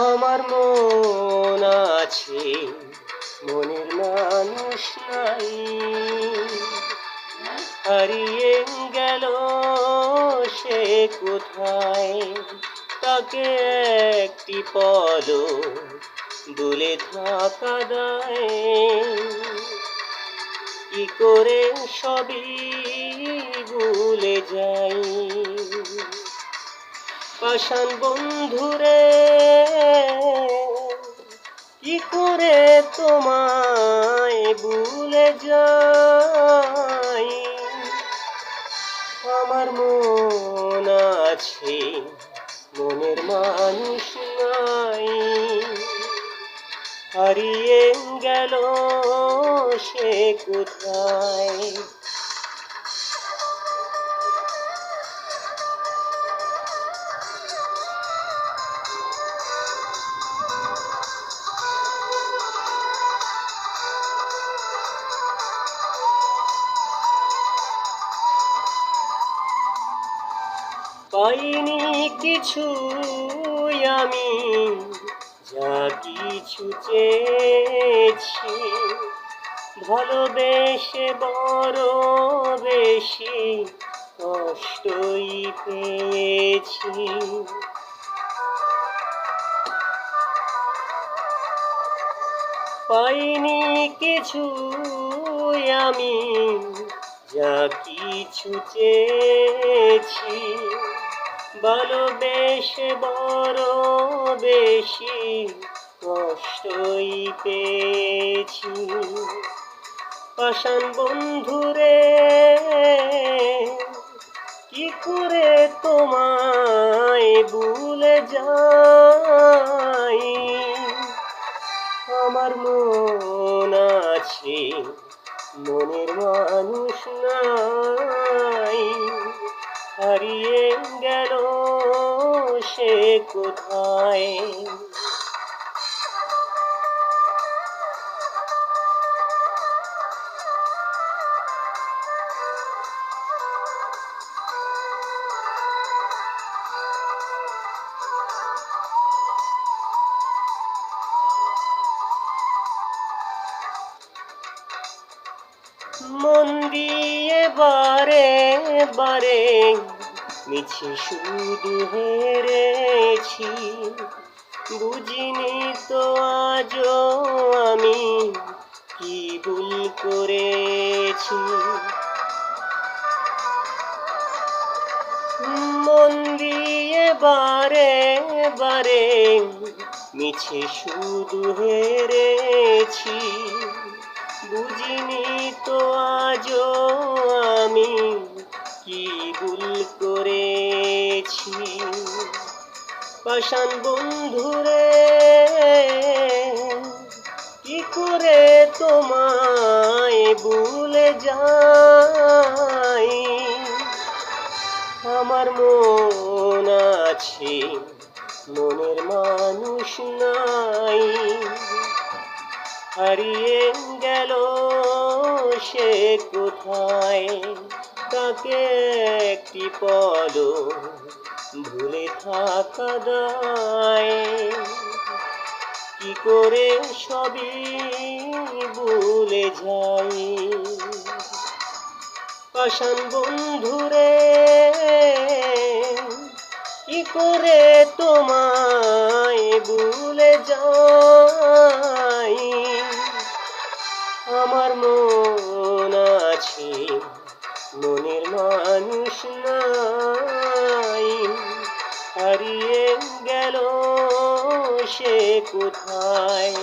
আমার মন আছে, মনের মানুষ নাই, হারিয়ে গেল সে কোথায়। তাকে একটি পলক ভুলে থাকা দায়, কি করে সবই ভুলে যাই। পাষাণ বন্ধুরে, কি করে তোমায় ভুলে যাই। আমার মন আছে, মনের মানুষ নাই, হারিয়ে গেল সে কোথায়। পাইনি কিছু আমি, যা কিছু চেয়েছি, ভালোবেসে বড় বেশি কষ্টই পেয়েছি। পাইনি কিছু আমি, যা কিছু চেয়েছি, ভালোবেসে বড় বেশি কষ্টই পেয়েছি। পাষাণ বন্ধুরে, কি করে তোমায় ভুলে যাই। আমার মন আছে, মনের মানুষ নাই, হারিয়ে গেল সে কোথায়। মন দিয়ে বারে বারে মিছে শুধু হেরেছি, বুঝিনি তো আজও আমি কি ভুল করেছি। মন দিয়ে বারে বারে মিছে শুধু হেরেছি, বুঝিনি তো আজও আমি কি ভুল করেছি। পাষাণ বন্ধুরে, কি করে তোমায় ভুলে যাই। আমার মন আছে, মনের মানুষ নাই, হারিয়ে গেল সে কোথায়। তাকে একটি পলক ভুলে থাকা দায়, কি করে সবই ভুলে যাই। পাষাণ বন্ধুরে, কি করে তোমায় ভুলে যাই। আমার মন আছে, মনের মানুষ নাই, হারিয়ে গেল সে কোথায়।